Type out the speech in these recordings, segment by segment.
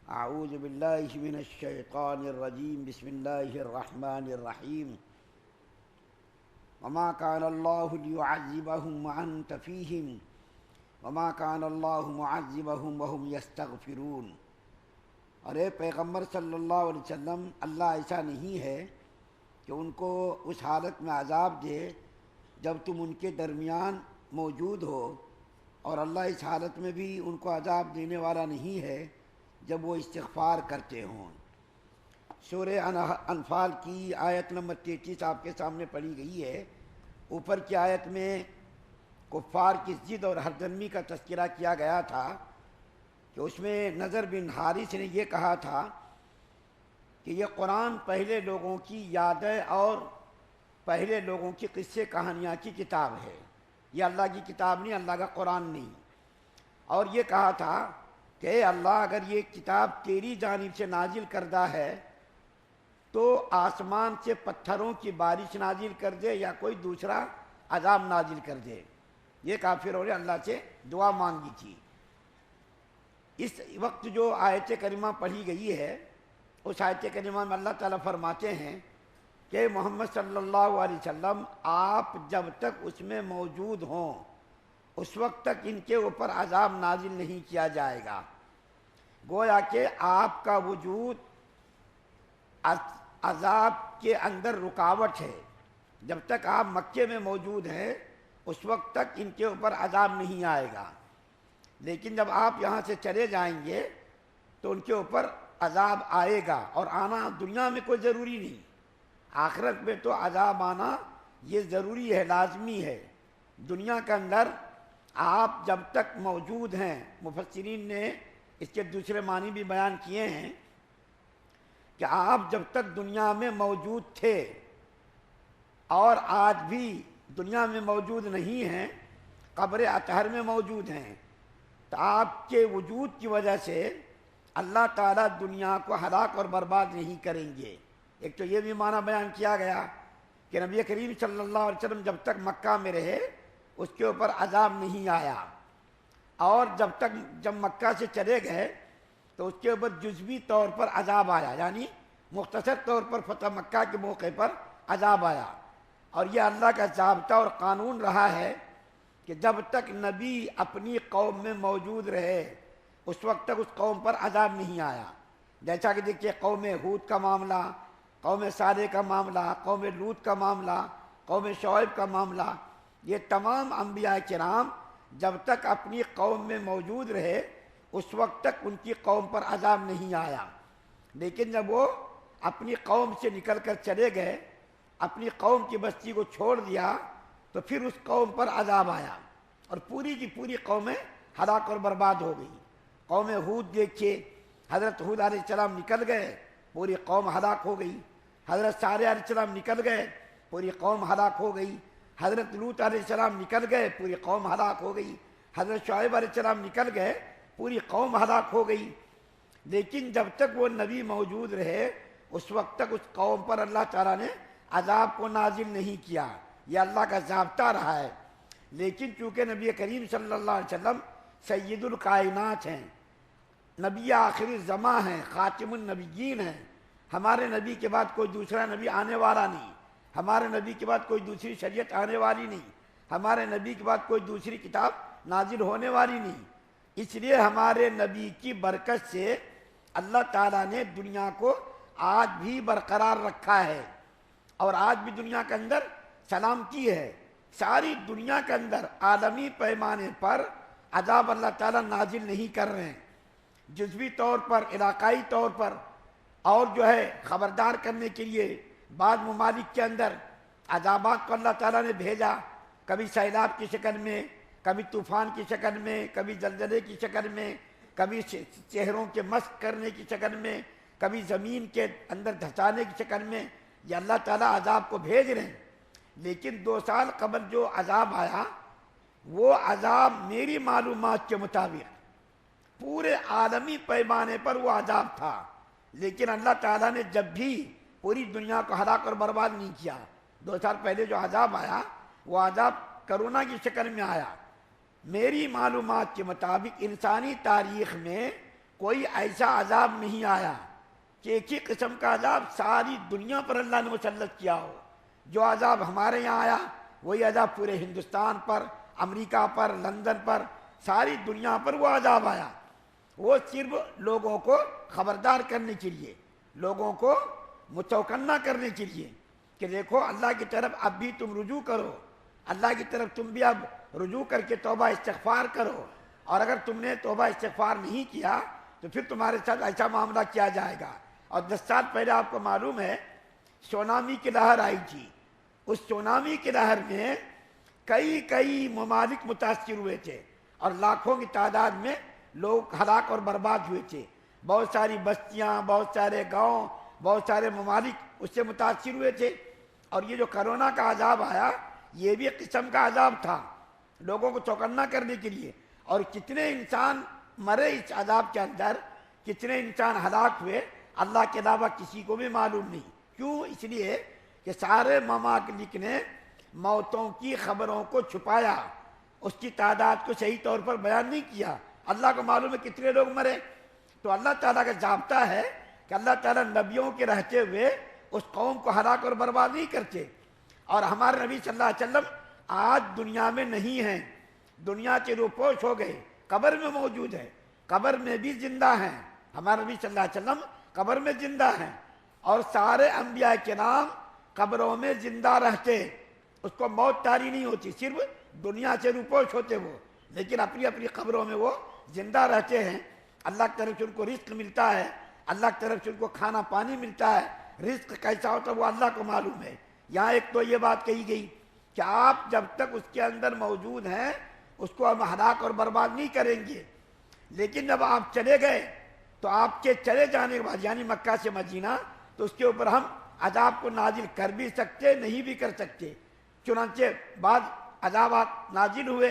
اعوذ باللہ من الشیطان الرجیم بسم اللہ الرحمن الرحیم وما كان اللہ لیعذبهم وانت فیہم وما كان اللہ معذبهم وهم یستغفرون۔ اور اے پیغمبر صلی اللہ علیہ وسلم، اللہ ایسا نہیں ہے کہ ان کو اس حالت میں عذاب دے جب تم ان کے درمیان موجود ہو، اور اللہ اس حالت میں بھی ان کو عذاب دینے والا نہیں ہے جب وہ استغفار کرتے ہوں۔ سورہ انفال کی آیت نمبر 33 آپ کے سامنے پڑھی گئی ہے۔ اوپر کی آیت میں کفار کی ضد اور ہردرمی کا تذکرہ کیا گیا تھا کہ اس میں نضر بن حارث نے یہ کہا تھا کہ یہ قرآن پہلے لوگوں کی یادیں اور پہلے لوگوں کی قصے کہانیاں کی کتاب ہے، یہ اللہ کی کتاب نہیں، اللہ کا قرآن نہیں۔ اور یہ کہا تھا کہ اے اللہ، اگر یہ کتاب تیری جانب سے نازل کردہ ہے تو آسمان سے پتھروں کی بارش نازل کر دے یا کوئی دوسرا عذاب نازل کر دے۔ یہ کافروں نے اللہ سے دعا مانگی تھی۔ اس وقت جو آیت کریمہ پڑھی گئی ہے، اس آیت کریمہ میں اللہ تعالیٰ فرماتے ہیں کہ محمد صلی اللہ علیہ وسلم، آپ جب تک اس میں موجود ہوں اس وقت تک ان کے اوپر عذاب نازل نہیں کیا جائے گا۔ گویا کہ آپ کا وجود عذاب کے اندر رکاوٹ ہے۔ جب تک آپ مکے میں موجود ہیں اس وقت تک ان کے اوپر عذاب نہیں آئے گا، لیکن جب آپ یہاں سے چلے جائیں گے تو ان کے اوپر عذاب آئے گا، اور آنا دنیا میں کوئی ضروری نہیں، آخرت میں تو عذاب آنا یہ ضروری ہے، لازمی ہے۔ دنیا کے اندر آپ جب تک موجود ہیں، مفسرین نے اس کے دوسرے معنی بھی بیان کیے ہیں کہ آپ جب تک دنیا میں موجود تھے اور آج بھی دنیا میں موجود نہیں ہیں، قبر اطہر میں موجود ہیں، تو آپ کے وجود کی وجہ سے اللہ تعالیٰ دنیا کو ہلاک اور برباد نہیں کریں گے۔ ایک تو یہ بھی معنی بیان کیا گیا کہ نبی کریم صلی اللہ علیہ وسلم جب تک مکہ میں رہے اس کے اوپر عذاب نہیں آیا، اور جب مکہ سے چلے گئے تو اس کے اوپر جزوی طور پر عذاب آیا، یعنی مختصر طور پر فتح مکہ کے موقع پر عذاب آیا۔ اور یہ اللہ کا ضابطہ اور قانون رہا ہے کہ جب تک نبی اپنی قوم میں موجود رہے اس وقت تک اس قوم پر عذاب نہیں آیا۔ جیسا کہ دیکھیے قوم ہود کا معاملہ، قوم صالح کا معاملہ، قوم لوط کا معاملہ، قوم شعیب کا معاملہ، یہ تمام انبیاء کرام جب تک اپنی قوم میں موجود رہے اس وقت تک ان کی قوم پر عذاب نہیں آیا، لیکن جب وہ اپنی قوم سے نکل کر چلے گئے، اپنی قوم کی بستی کو چھوڑ دیا، تو پھر اس قوم پر عذاب آیا اور پوری کی پوری قومیں ہلاک اور برباد ہو گئی۔ قوم ہود دیکھیے، حضرت ہود علیہ السلام نکل گئے، پوری قوم ہلاک ہو گئی۔ حضرت صالح علیہ السلام نکل گئے، پوری قوم ہلاک ہو گئی۔ حضرت لوط علیہ السلام نکل گئے، پوری قوم ہلاک ہو گئی۔ حضرت شعیب علیہ السلام نکل گئے، پوری قوم ہلاک ہو گئی۔ لیکن جب تک وہ نبی موجود رہے اس وقت تک اس قوم پر اللہ تعالیٰ نے عذاب کو نازل نہیں کیا، یہ اللہ کا ضابطہ رہا ہے۔ لیکن چونکہ نبی کریم صلی اللہ علیہ وسلم سید الکائنات ہیں، نبی آخری زماں ہیں، خاتم النبیین ہیں، ہمارے نبی کے بعد کوئی دوسرا نبی آنے والا نہیں، ہمارے نبی کے بعد کوئی دوسری شریعت آنے والی نہیں، ہمارے نبی کے بعد کوئی دوسری کتاب نازل ہونے والی نہیں۔ اس لیے ہمارے نبی کی برکت سے اللہ تعالیٰ نے دنیا کو آج بھی برقرار رکھا ہے، اور آج بھی دنیا کے اندر سلامتی ہے۔ ساری دنیا کے اندر عالمی پیمانے پر عذاب اللہ تعالیٰ نازل نہیں کر رہے ہیں، جزوی طور پر، علاقائی طور پر، اور خبردار کرنے کے لیے بعض ممالک کے اندر عذابات کو اللہ تعالیٰ نے بھیجا، کبھی سیلاب کی شکل میں، کبھی طوفان کی شکل میں، کبھی زلزلے کی شکل میں، کبھی شہروں کے مسخ کرنے کی شکل میں، کبھی زمین کے اندر دھسانے کی شکل میں، یہ اللہ تعالیٰ عذاب کو بھیج رہے ہیں۔ لیکن 2 سال قبل جو عذاب آیا وہ عذاب میری معلومات کے مطابق پورے عالمی پیمانے پر وہ عذاب تھا، لیکن اللہ تعالیٰ نے جب بھی پوری دنیا کو ہلاک اور برباد نہیں کیا۔ 2 سال پہلے جو عذاب آیا وہ عذاب کرونا کی شکل میں آیا۔ میری معلومات کے مطابق انسانی تاریخ میں کوئی ایسا عذاب نہیں آیا کہ ایک ہی قسم کا عذاب ساری دنیا پر اللہ نے مسلط کیا ہو۔ جو عذاب ہمارے یہاں آیا وہی عذاب پورے ہندوستان پر، امریکہ پر، لندن پر، ساری دنیا پر وہ عذاب آیا۔ وہ صرف لوگوں کو خبردار کرنے کے لیے، لوگوں کو مچوکنا کرنے کے لیے کہ دیکھو اللہ کی طرف اب بھی تم رجوع کرو، اللہ کی طرف تم بھی اب رجوع کر کے توبہ استغفار کرو، اور اگر تم نے توبہ استغفار نہیں کیا تو پھر تمہارے ساتھ ایسا معاملہ کیا جائے گا۔ اور 10 سال پہلے آپ کو معلوم ہے سونامی کی لہر آئی تھی، اس سونامی کی لہر میں کئی ممالک متاثر ہوئے تھے اور لاکھوں کی تعداد میں لوگ ہلاک اور برباد ہوئے تھے۔ بہت ساری بستیاں، بہت سارے گاؤں، بہت سارے ممالک اس سے متاثر ہوئے تھے۔ اور یہ جو کرونا کا عذاب آیا یہ بھی ایک قسم کا عذاب تھا لوگوں کو چوکنا کرنے کے لیے۔ اور کتنے انسان مرے اس عذاب کے اندر، کتنے انسان ہلاک ہوئے، اللہ کے علاوہ کسی کو بھی معلوم نہیں۔ کیوں؟ اس لیے کہ سارے ممالک نے موتوں کی خبروں کو چھپایا، اس کی تعداد کو صحیح طور پر بیان نہیں کیا۔ اللہ کو معلوم ہے کتنے لوگ مرے۔ تو اللہ تعالیٰ کا ضابطہ ہے کہ اللہ تعالیٰ نبیوں کے رہتے ہوئے اس قوم کو ہلاک اور برباد نہیں کرتے۔ اور ہمارے نبی صلی اللہ علیہ وسلم آج دنیا میں نہیں ہیں، دنیا سے روپوش ہو گئے، قبر میں موجود ہے، قبر میں بھی زندہ ہیں۔ ہمارے نبی صلی اللہ علیہ وسلم قبر میں زندہ ہیں، اور سارے انبیاء کرام قبروں میں زندہ رہتے، اس کو موت طاری نہیں ہوتی، صرف دنیا سے روپوش ہوتے وہ، لیکن اپنی اپنی قبروں میں وہ زندہ رہتے ہیں۔ اللہ کی طرف سے ان کو رزق ملتا ہے، اللہ کی طرف سے ان کو کھانا پانی ملتا ہے۔ رزق کیسا ہوتا ہے وہ اللہ کو معلوم ہے۔ یہاں ایک تو یہ بات کہی گئی کہ آپ جب تک اس کے اندر موجود ہیں اس کو ہم ہلاک اور برباد نہیں کریں گے، لیکن جب آپ چلے گئے تو آپ کے چلے جانے کے بعد یعنی مکہ سے مدینہ تو اس کے اوپر ہم عذاب کو نازل کر بھی سکتے نہیں بھی کر سکتے۔ چنانچہ بعض عذابات نازل ہوئے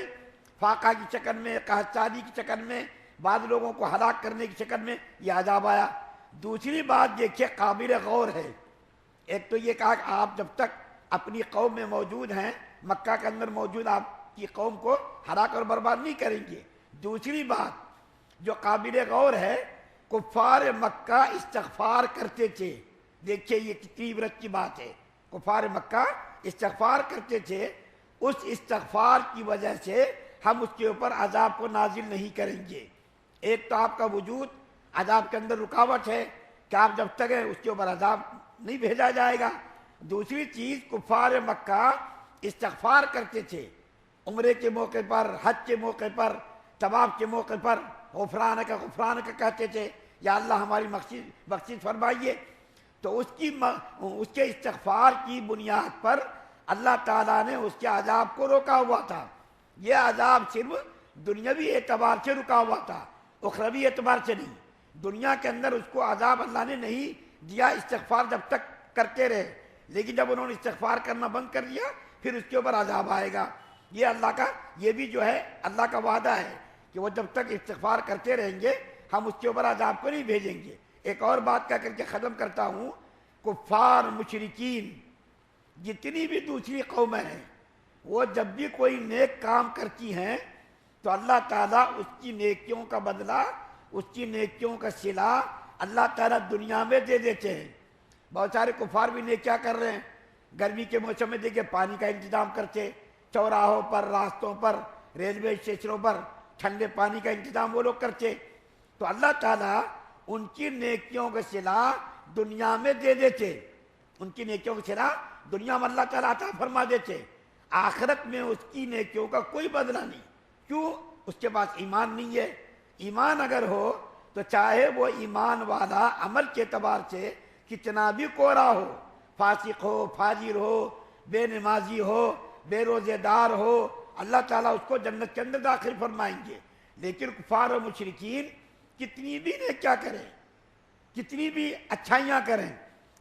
فاقہ کی شکل میں، قحط کی شکل میں، بعض لوگوں کو ہلاک کرنے کی شکل میں یہ عذاب آیا۔ دوسری بات دیکھیے قابل غور ہے، ایک تو یہ کہا کہ آپ جب تک اپنی قوم میں موجود ہیں، مکہ کے اندر موجود آپ کی قوم کو ہلاک اور برباد نہیں کریں گے۔ دوسری بات جو قابل غور ہے، کفار مکہ استغفار کرتے تھے۔ دیکھیے یہ کتنی عبرت کی بات ہے، کفار مکہ استغفار کرتے تھے، اس استغفار کی وجہ سے ہم اس کے اوپر عذاب کو نازل نہیں کریں گے۔ ایک تو آپ کا وجود عذاب کے اندر رکاوٹ ہے کہ آپ جب تک ہیں اس کے اوپر عذاب نہیں بھیجا جائے گا۔ دوسری چیز کفار مکہ استغفار کرتے تھے، عمرے کے موقع پر، حج کے موقع پر، طواف کے موقع پر غفرانک غفرانک کہتے تھے، یا اللہ ہماری بخشش فرمائیے۔ تو اس کے استغفار کی بنیاد پر اللہ تعالیٰ نے اس کے عذاب کو روکا ہوا تھا۔ یہ عذاب صرف دنیاوی اعتبار سے رکا ہوا تھا، اخروی اعتبار سے نہیں۔ دنیا کے اندر اس کو عذاب اللہ نے نہیں دیا، استغفار جب تک کرتے رہے، لیکن جب انہوں نے استغفار کرنا بند کر دیا پھر اس کے اوپر عذاب آئے گا۔ یہ اللہ کا، یہ بھی جو ہے اللہ کا وعدہ ہے کہ وہ جب تک استغفار کرتے رہیں گے ہم اس کے اوپر عذاب کو نہیں بھیجیں گے۔ ایک اور بات کہہ کر کے ختم کرتا ہوں، کفار مشرکین جتنی بھی دوسری قومیں ہیں وہ جب بھی کوئی نیک کام کرتی ہیں تو اللہ تعالیٰ اس کی نیکیوں کا بدلہ، اس کی نیکیوں کا صلہ اللہ تعالیٰ دنیا میں دے دیتے ہیں۔ بہت سارے کفار بھی نیکیاں کر رہے ہیں، گرمی کے موسم میں دیکھیں پانی کا انتظام کرتے، چوراہوں پر، راستوں پر، ریلوے اسٹیشنوں پر ٹھنڈے پانی کا انتظام وہ لوگ کرتے، تو اللہ تعالیٰ ان کی نیکیوں کا صلہ دنیا میں دے دیتے، ان کی نیکیوں کا صلہ دنیا میں اللہ تعالیٰ عطا فرما دیتے، آخرت میں اس کی نیکیوں کا کوئی بدلہ نہیں۔ کیوں؟ اس کے پاس ایمان نہیں ہے۔ ایمان اگر ہو تو چاہے وہ ایمان والا عمل کے اعتبار سے کتنا بھی کوڑا ہو، فاسق ہو، فاجر ہو، بے نمازی ہو، بے روزے دار ہو، اللہ تعالیٰ اس کو جنت کے اندر داخل فرمائیں گے۔ لیکن کفار و مشرکین کتنی بھی نیکیاں کریں، کتنی بھی اچھائیاں کریں،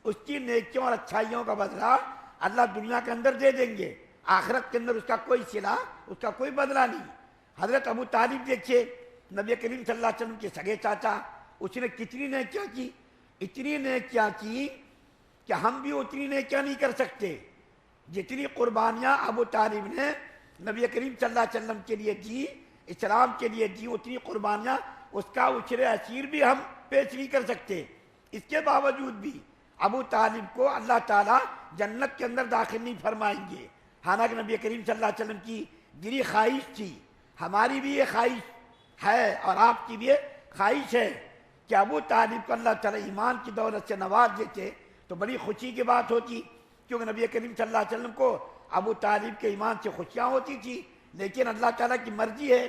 اس کی نیکیوں اور اچھائیوں کا بدلہ اللہ دنیا کے اندر دے دیں گے، آخرت کے اندر اس کا کوئی صلہ، اس کا کوئی بدلہ نہیں۔ حضرت ابو طالب دیکھیے، نبی کریم صلی اللہ علیہ وسلم کے سگے چاچا، اس نے کتنی نیکیاں کی، اتنی نیکیاں کی کہ ہم بھی اتنی نیکیاں نہیں کر سکتے جتنی قربانیاں ابو طالب نے نبی کریم صلی اللہ علیہ وسلم کے لیے دی، اسلام کے لیے دی، اتنی قربانیاں اس کا اچھرے اسیر بھی ہم پیش نہیں کر سکتے. اس کے باوجود بھی ابو طالب کو اللہ تعالیٰ جنت کے اندر داخل نہیں فرمائیں گے. حالانکہ نبی کریم صلی اللہ علیہ وسلم کی دلی خواہش تھی, ہماری بھی یہ خواہش ہے اور آپ کی بھی یہ خواہش ہے کہ ابو طالب کو اللہ تعالیٰ ایمان کی دولت سے نواز دیتے تو بڑی خوشی کی بات ہوتی, کیونکہ نبی کریم صلی اللہ علیہ وسلم کو ابو طالب کے ایمان سے خوشیاں ہوتی تھی. لیکن اللہ تعالیٰ کی مرضی ہے,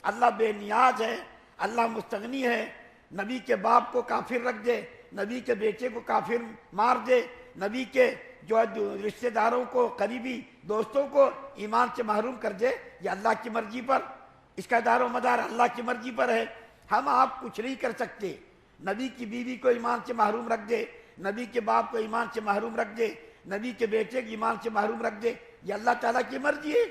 اللہ بے نیاز ہے, اللہ مستغنی ہے. نبی کے باپ کو کافر رکھ دے, نبی کے بیٹے کو کافر مار دے, نبی کے جو رشتہ داروں کو, قریبی دوستوں کو ایمان سے محروم کر دے, یہ اللہ کی مرضی پر, اس کا دار و مدار اللہ کی مرضی پر ہے. ہم آپ کچھ نہیں کر سکتے. نبی کی بیوی کو ایمان سے محروم رکھ دے, نبی کے باپ کو ایمان سے محروم رکھ دے, نبی کے بیٹے کو ایمان سے محروم رکھ دے, یہ اللہ تعالیٰ کی مرضی ہے.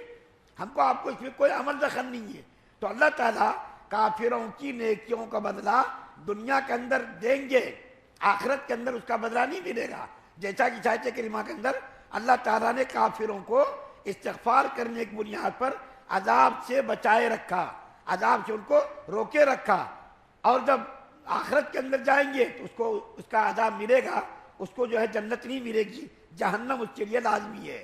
ہم کو آپ کو اس میں کوئی عمل دخل نہیں ہے. تو اللہ تعالیٰ کافروں کی نیکیوں کا بدلہ دنیا کے اندر دیں گے, آخرت کے اندر اس کا بدلہ نہیں ملے گا. جیسا کہ آیت کریمہ کے اندر اللہ تعالیٰ نے کافروں کو استغفار کرنے کی بنیاد پر عذاب سے بچائے رکھا, عذاب سے ان کو روکے رکھا, اور جب آخرت کے اندر جائیں گے تو اس کو اس کا عذاب ملے گا, اس کو جو ہے جنت نہیں ملے گی, جہنم اس کے لیے لازمی ہے.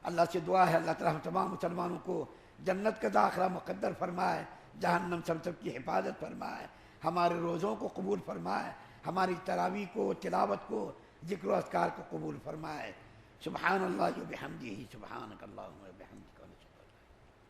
اللہ سے دعا ہے اللہ تعالیٰ ہم تمام مسلمانوں کو جنت کا داخلہ مقدر فرمائے, جہنم سے ہم سب کی حفاظت فرمائے, ہمارے روزوں کو قبول فرمائے, ہماری تراویح کو, تلاوت کو, ذکر و اذکار کو قبول فرمائے. سبحان اللہ و بحمدہ, سبحانک اللہم و بحمدک.